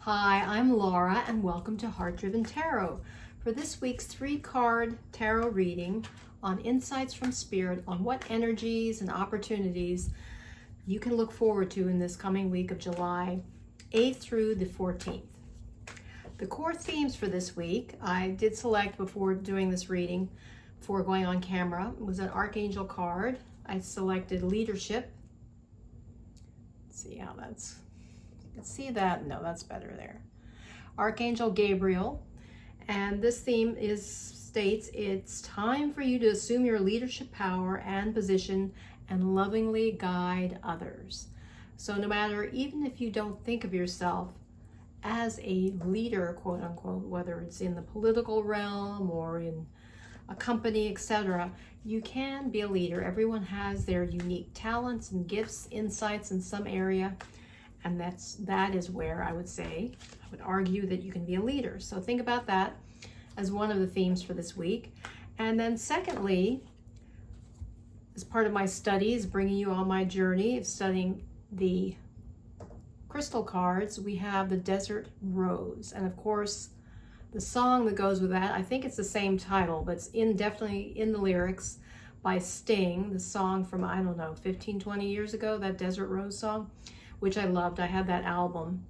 Hi, I'm Laura and welcome to Heartdriven Tarot for this week's 3-card tarot reading on insights from Spirit on what energies and opportunities you can look forward to in this coming week of July 8th through the 14th. The core themes for this week, I did select before doing this reading, before going on camera, was an Archangel card. I selected leadership. Let's see how that's... You can see that? No, that's better there. Archangel Gabriel. And this theme states, it's time for you to assume your leadership power and position and lovingly guide others. So no matter, even if you don't think of yourself as a leader, quote unquote, whether it's in the political realm or in a company, etc., you can be a leader. Everyone has their unique talents and gifts, insights in some area. And that is where I would argue that you can be a leader. So think about that as one of the themes for this week. And then secondly, as part of my studies, bringing you on my journey of studying the crystal cards, we have the Desert Rose. And of course, the song that goes with that, I think it's the same title, but it's definitely in the lyrics by Sting, the song from, I don't know, 15, 20 years ago, that Desert Rose song, which I loved. I had that album.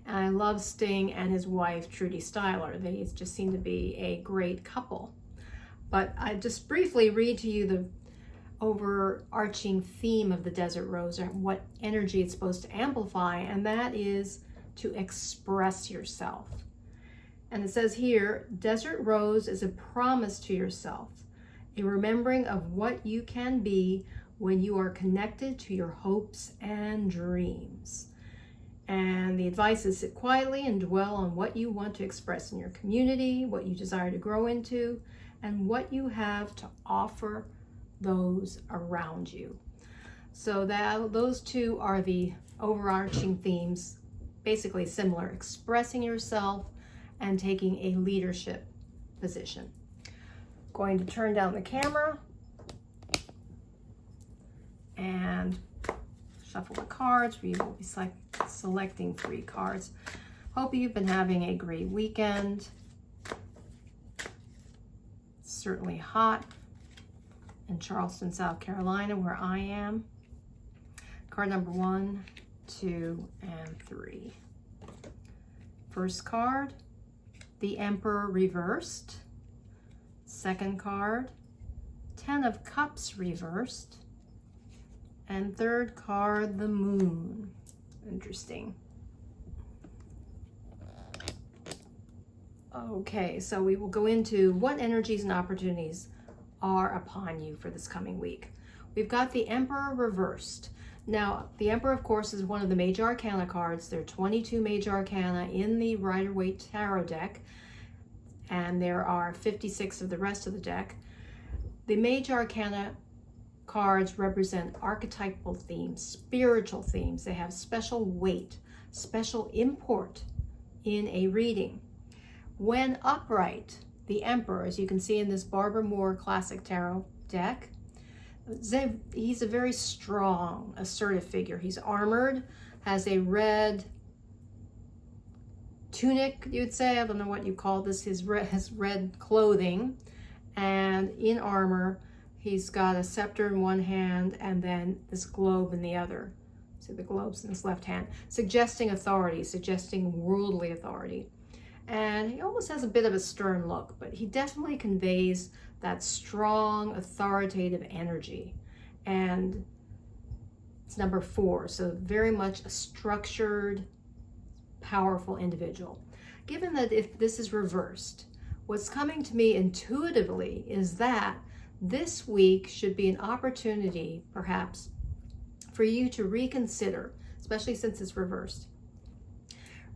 And I love Sting and his wife, Trudy Styler. They just seem to be a great couple. But I just briefly read to you the overarching theme of the Desert Rose and what energy it's supposed to amplify, and that is to express yourself. And it says here, Desert Rose is a promise to yourself, a remembering of what you can be when you are connected to your hopes and dreams. And the advice is sit quietly and dwell on what you want to express in your community, what you desire to grow into, and what you have to offer those around you. So those two are the overarching themes, basically similar, expressing yourself and taking a leadership position. Going to turn down the camera and shuffle the cards. We will be selecting 3 cards. Hope you've been having a great weekend. It's certainly hot in Charleston, South Carolina, where I am. Card number 1, 2, and 3. First card, the Emperor reversed. Second card, 10 of Cups reversed. And third card, the Moon. Interesting. Okay, so we will go into what energies and opportunities are upon you for this coming week. We've got the Emperor reversed. Now, the Emperor, of course, is one of the major arcana cards. There are 22 major arcana in the Rider-Waite Tarot deck, and there are 56 of the rest of the deck. The major arcana cards represent archetypal themes, spiritual themes. They have special weight, special import in a reading. When upright, the Emperor, as you can see in this Barbara Moore Classic Tarot deck, he's a very strong, assertive figure. He's armored, has a red tunic, you'd say. I don't know what you call this, his red clothing, and in armor. He's got a scepter in one hand and then this globe in the other. So the globe's in his left hand, suggesting authority, suggesting worldly authority. And he almost has a bit of a stern look, but he definitely conveys that strong, authoritative energy. And it's number 4, so very much a structured, powerful individual. Given that if this is reversed, what's coming to me intuitively is that this week should be an opportunity, perhaps, for you to reconsider, especially since it's reversed.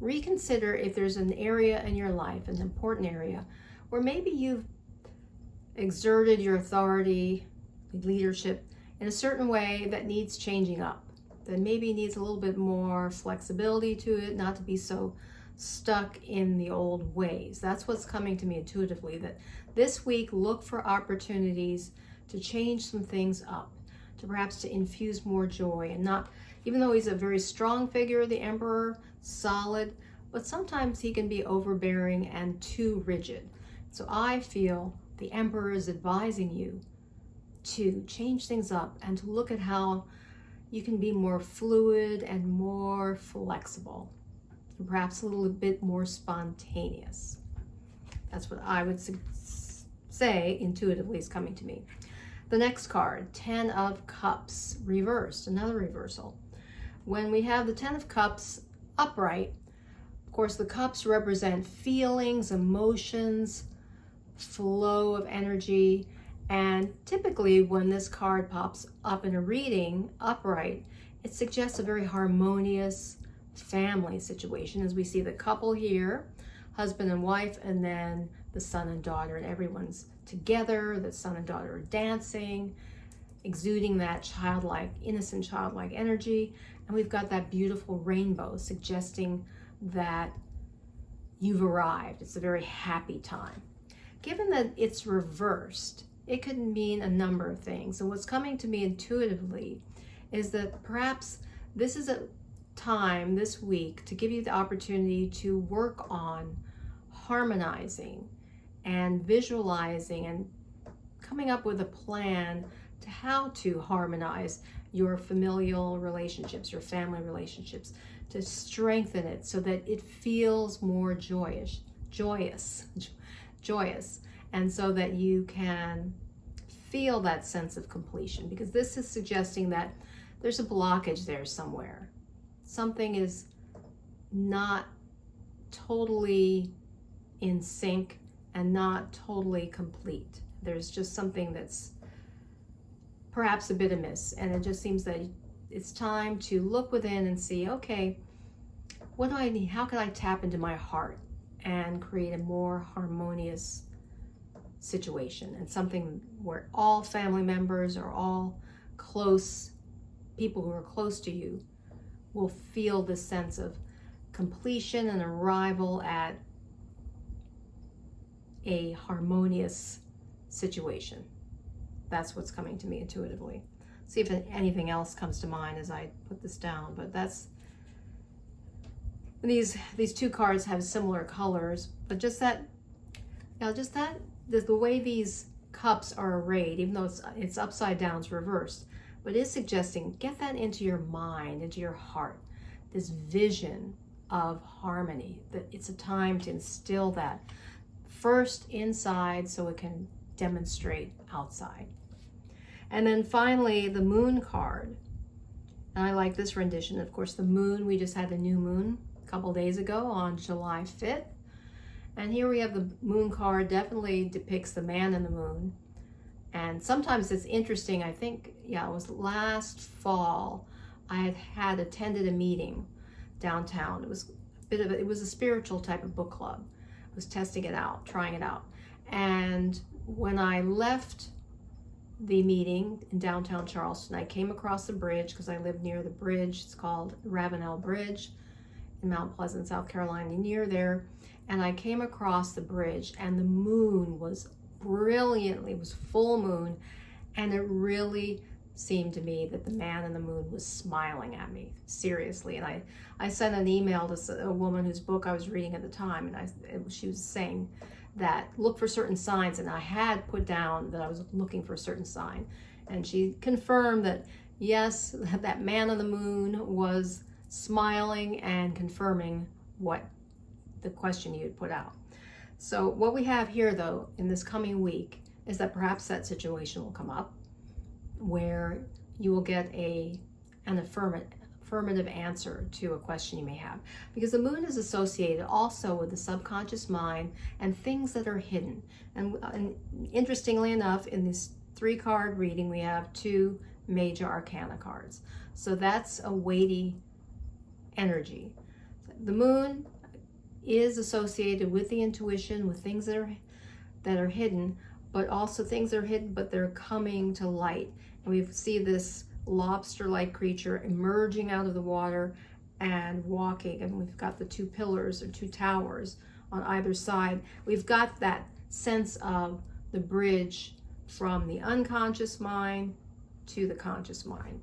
Reconsider if there's an area in your life, an important area, where maybe you've exerted your authority, leadership, in a certain way that needs changing up, that maybe needs a little bit more flexibility to it, not to be so stuck in the old ways. That's what's coming to me intuitively, that this week look for opportunities to change some things up, to perhaps to infuse more joy and not, even though he's a very strong figure, the Emperor, solid, but sometimes he can be overbearing and too rigid. So I feel the Emperor is advising you to change things up and to look at how you can be more fluid and more flexible, and perhaps a little bit more spontaneous. That's what I would say intuitively is coming to me. The next card, 10 of Cups, reversed, another reversal. When we have the 10 of Cups upright, of course, the cups represent feelings, emotions, flow of energy. And typically when this card pops up in a reading upright, it suggests a very harmonious family situation, as we see the couple here, husband and wife, and then the son and daughter, and everyone's together. The son and daughter are dancing, exuding that childlike, innocent childlike energy. And we've got that beautiful rainbow suggesting that you've arrived. It's a very happy time. Given that it's reversed, it could mean a number of things. And what's coming to me intuitively is that perhaps this is a time this week to give you the opportunity to work on harmonizing and visualizing and coming up with a plan to how to harmonize your familial relationships, your family relationships, to strengthen it so that it feels more joyous, and so that you can feel that sense of completion, because this is suggesting that there's a blockage there somewhere. Something is not totally in sync and not totally complete. There's just something that's perhaps a bit amiss, and it just seems that it's time to look within and see, okay, what do I need? How can I tap into my heart and create a more harmonious situation, and something where all family members or all close people who are close to you will feel this sense of completion and arrival at a harmonious situation. That's what's coming to me intuitively. See if anything else comes to mind as I put this down, but that's, these two cards have similar colors, but just that, the way these cups are arrayed, even though it's upside down, it's reversed, but it's suggesting get that into your mind, into your heart, this vision of harmony, that it's a time to instill that first inside so it can demonstrate outside. And then finally, the Moon card. And I like this rendition. Of course, the moon, we just had the new moon a couple days ago on July 5th. And here we have the Moon card, definitely depicts the man in the moon. And sometimes it's interesting, I think, it was last fall, I had attended a meeting downtown. It was it was a spiritual type of book club. I was testing it out, trying it out. And when I left the meeting in downtown Charleston, I came across the bridge because I live near the bridge. It's called Ravenel Bridge in Mount Pleasant, South Carolina, near there. And I came across the bridge, and the moon was brilliantly, it was full moon, and it really seemed to me that the man in the moon was smiling at me, seriously. And I sent an email to a woman whose book I was reading at the time, and she was saying that look for certain signs, and I had put down that I was looking for a certain sign, and she confirmed that yes, that man on the moon was smiling and confirming what the question you had put out. So what we have here, though, in this coming week is that perhaps that situation will come up where you will get an affirmative answer to a question you may have, because the moon is associated also with the subconscious mind and things that are hidden. And interestingly enough, in this 3-card reading, we have 2 major arcana cards. So that's a weighty energy. The moon is associated with the intuition, with things that are hidden, but also things that are hidden but they're coming to light. And we see this lobster-like creature emerging out of the water and walking, and we've got the 2 pillars or 2 towers on either side. We've got that sense of the bridge from the unconscious mind to the conscious mind,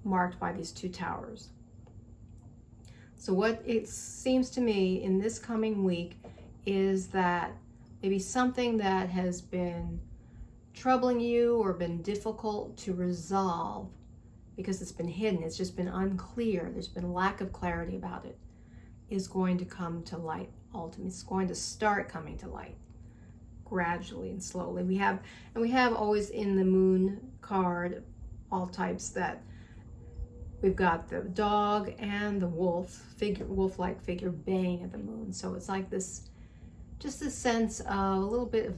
marked by these 2 towers. So what it seems to me in this coming week is that maybe something that has been troubling you or been difficult to resolve because it's been hidden, it's just been unclear, there's been a lack of clarity about it, is going to come to light ultimately. It's going to start coming to light gradually and slowly. We have always in the moon card all types that we've got the dog and the wolf-like figure baying at the moon. So it's like this, just this sense of a little bit of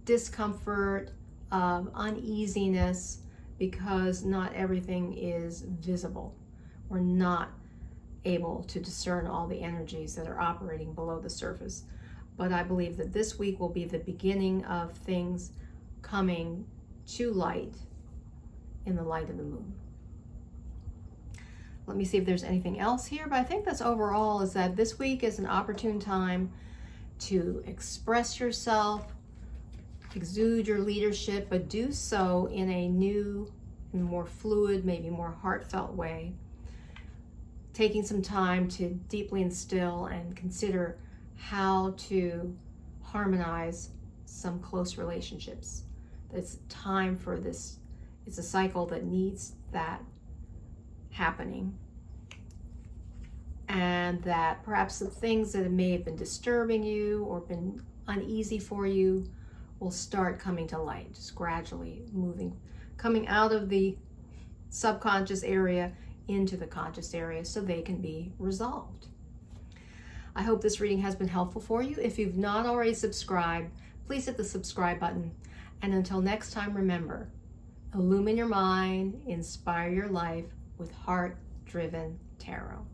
discomfort, uneasiness, because not everything is visible. We're not able to discern all the energies that are operating below the surface. But I believe that this week will be the beginning of things coming to light in the light of the moon. Let me see if there's anything else here, but I think that's overall is that this week is an opportune time to express yourself, exude your leadership, but do so in a new and more fluid, maybe more heartfelt way. Taking some time to deeply instill and consider how to harmonize some close relationships. It's time for this. It's a cycle that needs that happening. And that perhaps the things that may have been disturbing you or been uneasy for you will start coming to light, just gradually coming out of the subconscious area into the conscious area so they can be resolved. I hope this reading has been helpful for you. If you've not already subscribed, please hit the subscribe button. And until next time, remember, illumine your mind, inspire your life with Heart-Driven Tarot.